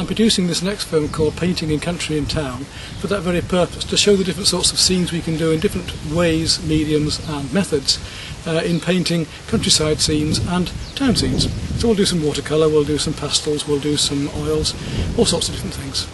I'm producing this next film called Painting in Country and Town for that very purpose, to show the different sorts of scenes we can do in different ways, mediums and methods in painting countryside scenes and town scenes. So we'll do some watercolour, we'll do some pastels, we'll do some oils, all sorts of different things.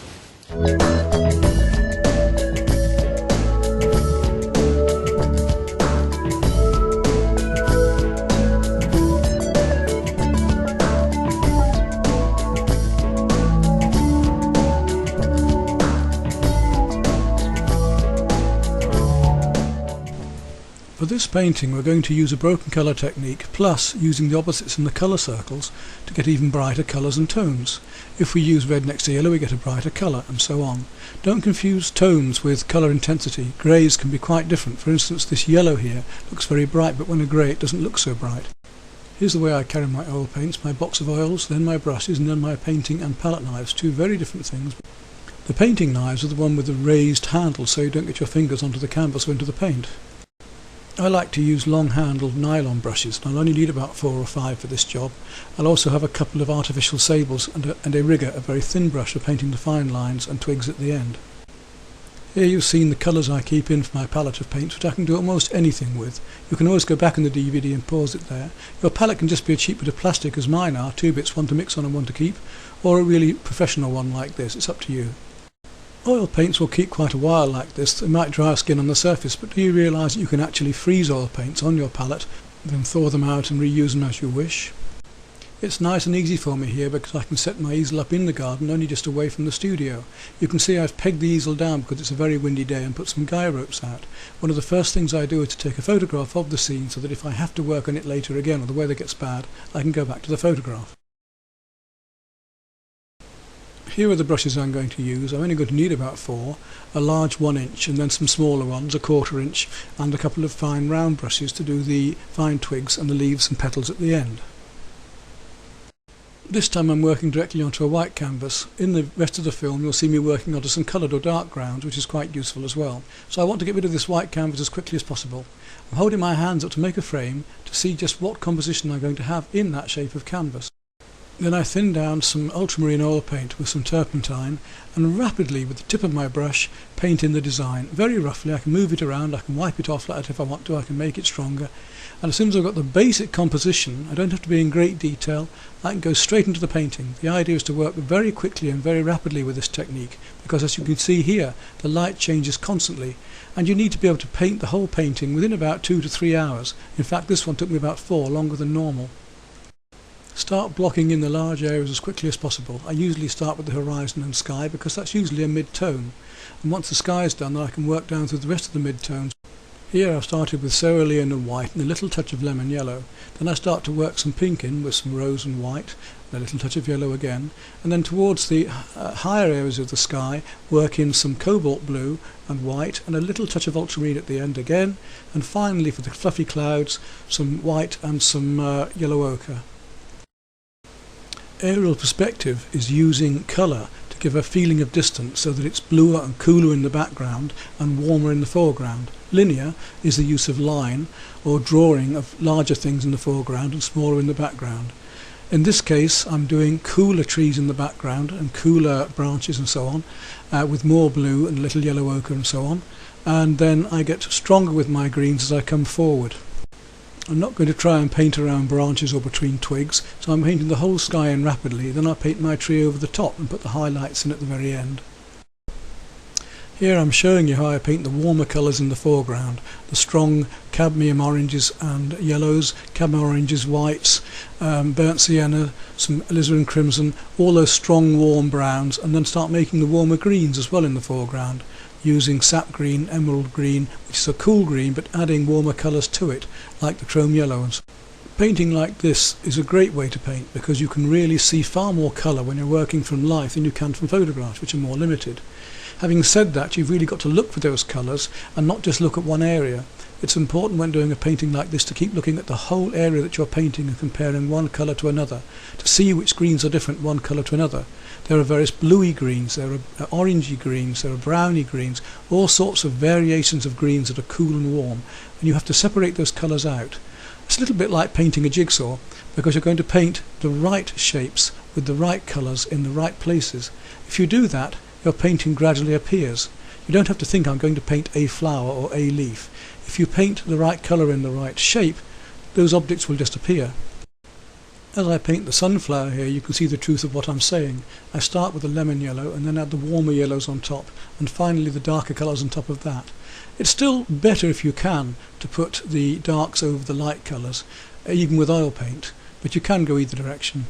For this painting we're going to use a broken colour technique, plus using the opposites in the colour circles to get even brighter colours and tones. If we use red next to yellow we get a brighter colour, and so on. Don't confuse tones with colour intensity. Greys can be quite different. For instance, this yellow here looks very bright, but when a grey it doesn't look so bright. Here's the way I carry my oil paints: my box of oils, then my brushes, and then my painting and palette knives. Two very different things. The painting knives are the one with the raised handle, so you don't get your fingers onto the canvas or into the paint. I like to use long-handled nylon brushes, and I'll only need about 4 or 5 for this job. I'll also have a couple of artificial sables and a rigger, a very thin brush for painting the fine lines and twigs at the end. Here you've seen the colours I keep in for my palette of paints, which I can do almost anything with. You can always go back in the DVD and pause it there. Your palette can just be a cheap bit of plastic, as mine are, 2 bits, one to mix on and one to keep, or a really professional one like this. It's up to you. Oil paints will keep quite a while like this. They might dry skin on the surface, but do you realise that you can actually freeze oil paints on your palette, then thaw them out and reuse them as you wish? It's nice and easy for me here because I can set my easel up in the garden, only just away from the studio. You can see I've pegged the easel down because it's a very windy day, and put some guy ropes out. One of the first things I do is to take a photograph of the scene, so that if I have to work on it later again or the weather gets bad, I can go back to the photograph. Here are the brushes I'm going to use. I'm only going to need about 4, a large 1 inch and then some smaller ones, a 1/4 inch, and a couple of fine round brushes to do the fine twigs and the leaves and petals at the end. This time I'm working directly onto a white canvas. In the rest of the film you'll see me working onto some coloured or dark grounds, which is quite useful as well. So I want to get rid of this white canvas as quickly as possible. I'm holding my hands up to make a frame to see just what composition I'm going to have in that shape of canvas. Then I thin down some ultramarine oil paint with some turpentine, and rapidly with the tip of my brush paint in the design. Very roughly. I can move it around, I can wipe it off like that if I want to, I can make it stronger. And as soon as I've got the basic composition, I don't have to be in great detail, I can go straight into the painting. The idea is to work very quickly and very rapidly with this technique, because as you can see here, the light changes constantly, and you need to be able to paint the whole painting within about 2 to 3 hours. In fact, this one took me about 4, longer than normal. Start blocking in the large areas as quickly as possible. I usually start with the horizon and sky because that's usually a mid-tone, and once the sky is done then I can work down through the rest of the mid-tones. Here I've started with cerulean and white and a little touch of lemon yellow. Then I start to work some pink in with some rose and white, and a little touch of yellow again, and then towards the higher areas of the sky work in some cobalt blue and white and a little touch of ultramarine at the end again, and finally for the fluffy clouds some white and some yellow ochre. Aerial perspective is using colour to give a feeling of distance so that it's bluer and cooler in the background and warmer in the foreground. Linear is the use of line or drawing of larger things in the foreground and smaller in the background. In this case I'm doing cooler trees in the background and cooler branches and so on, with more blue and a little yellow ochre and so on, and then I get stronger with my greens as I come forward. I'm not going to try and paint around branches or between twigs, so I'm painting the whole sky in rapidly. Then I'll paint my tree over the top and put the highlights in at the very end. Here I'm showing you how I paint the warmer colours in the foreground, the strong cadmium oranges and yellows, cadmium oranges, whites, burnt sienna, some alizarin crimson, all those strong warm browns, and then start making the warmer greens as well in the foreground, using sap green, emerald green, which is a cool green, but adding warmer colours to it, like the chrome yellow. Painting like this is a great way to paint because you can really see far more colour when you're working from life than you can from photographs, which are more limited. Having said that, you've really got to look for those colours and not just look at one area. It's important when doing a painting like this to keep looking at the whole area that you're painting and comparing one colour to another, to see which greens are different one colour to another. There are various bluey greens, there are orangey greens, there are browny greens, all sorts of variations of greens that are cool and warm, and you have to separate those colours out. It's a little bit like painting a jigsaw, because you're going to paint the right shapes with the right colours in the right places. If you do that, your painting gradually appears. You don't have to think I'm going to paint a flower or a leaf. If you paint the right colour in the right shape, those objects will just appear. As I paint the sunflower here, you can see the truth of what I'm saying. I start with the lemon yellow and then add the warmer yellows on top, and finally the darker colours on top of that. It's still better, if you can, to put the darks over the light colours, even with oil paint, but you can go either direction.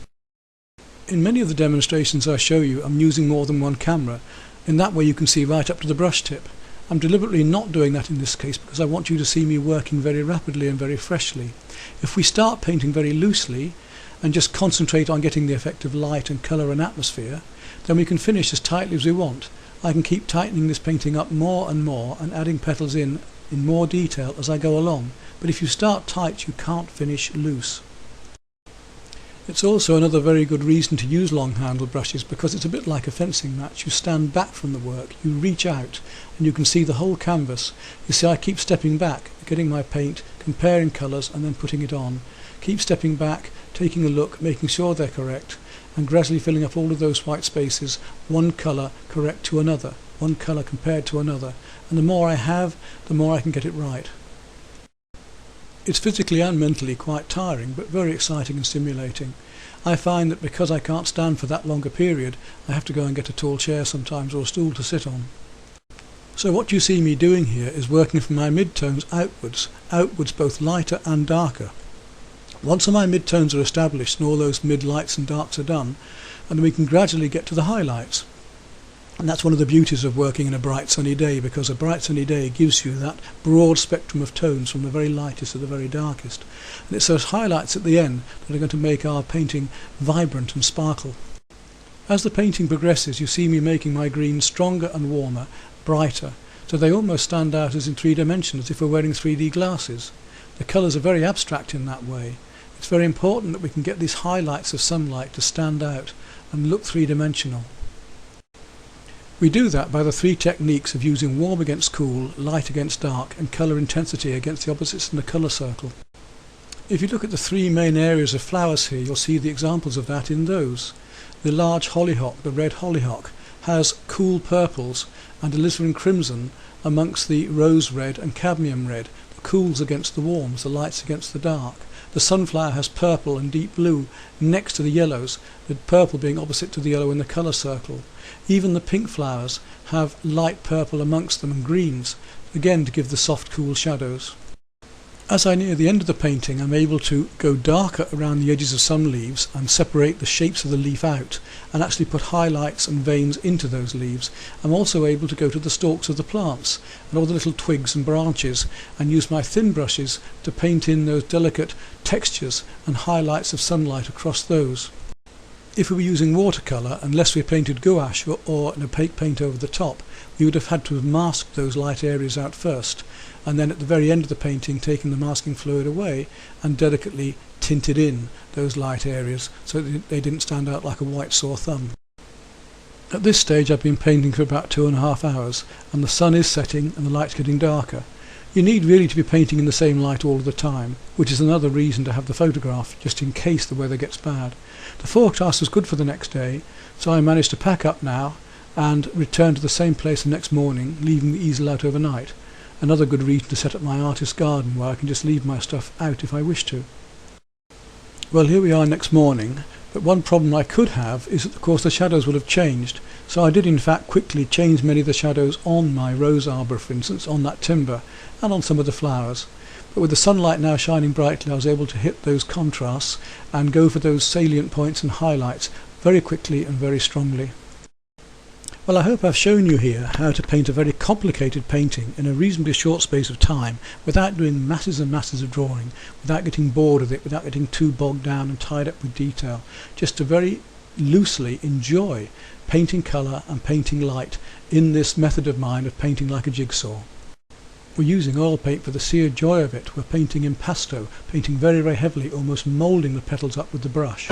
In many of the demonstrations I show you, I'm using more than one camera. In that way you can see right up to the brush tip. I'm deliberately not doing that in this case because I want you to see me working very rapidly and very freshly. If we start painting very loosely and just concentrate on getting the effect of light and colour and atmosphere, then we can finish as tightly as we want. I can keep tightening this painting up more and more and adding petals in more detail as I go along. But if you start tight, you can't finish loose. It's also another very good reason to use long handled brushes, because it's a bit like a fencing match. You stand back from the work, you reach out and you can see the whole canvas. You see, I keep stepping back, getting my paint, comparing colours and then putting it on. Keep stepping back, taking a look, making sure they're correct, and gradually filling up all of those white spaces, one colour correct to another, one colour compared to another, and the more I have, the more I can get it right. It's physically and mentally quite tiring, but very exciting and stimulating. I find that because I can't stand for that longer period, I have to go and get a tall chair sometimes or a stool to sit on. So what you see me doing here is working from my mid-tones outwards both lighter and darker. Once my mid-tones are established and all those mid-lights and darks are done, and we can gradually get to the highlights. And that's one of the beauties of working in a bright sunny day, because a bright sunny day gives you that broad spectrum of tones from the very lightest to the very darkest. And it's those highlights at the end that are going to make our painting vibrant and sparkle. As the painting progresses, you see me making my greens stronger and warmer, brighter, so they almost stand out as in 3 dimensions, as if we're wearing 3D glasses. The colours are very abstract in that way. It's very important that we can get these highlights of sunlight to stand out and look 3-dimensional. We do that by the 3 techniques of using warm against cool, light against dark, and colour intensity against the opposites in the colour circle. If you look at the 3 main areas of flowers here, you'll see the examples of that in those. The large hollyhock, the red hollyhock, has cool purples and alizarin crimson amongst the rose red and cadmium red, the cools against the warms, the lights against the dark. The sunflower has purple and deep blue next to the yellows, the purple being opposite to the yellow in the colour circle. Even the pink flowers have light purple amongst them and greens, again to give the soft cool shadows. As I near the end of the painting, I'm able to go darker around the edges of some leaves and separate the shapes of the leaf out and actually put highlights and veins into those leaves. I'm also able to go to the stalks of the plants and all the little twigs and branches and use my thin brushes to paint in those delicate textures and highlights of sunlight across those. If we were using watercolour, unless we painted gouache or an opaque paint over the top, we would have had to have masked those light areas out first, and then at the very end of the painting taken the masking fluid away and delicately tinted in those light areas so that they didn't stand out like a white sore thumb. At this stage I've been painting for about 2.5 hours, and the sun is setting and the light's getting darker. You need really to be painting in the same light all of the time, which is another reason to have the photograph, just in case the weather gets bad. The forecast was good for the next day, so I managed to pack up now and return to the same place the next morning, leaving the easel out overnight. Another good reason to set up my artist's garden, where I can just leave my stuff out if I wish to. Well, here we are next morning, but one problem I could have is that of course the shadows will have changed, so I did in fact quickly change many of the shadows on my rose arbour, for instance, on that timber and on some of the flowers. But with the sunlight now shining brightly, I was able to hit those contrasts and go for those salient points and highlights very quickly and very strongly. Well, I hope I've shown you here how to paint a very complicated painting in a reasonably short space of time without doing masses and masses of drawing, without getting bored with it, without getting too bogged down and tied up with detail, just to very loosely enjoy painting colour and painting light in this method of mine of painting like a jigsaw. We're using oil paint for the sheer joy of it. We're painting impasto, painting very, very heavily, almost moulding the petals up with the brush.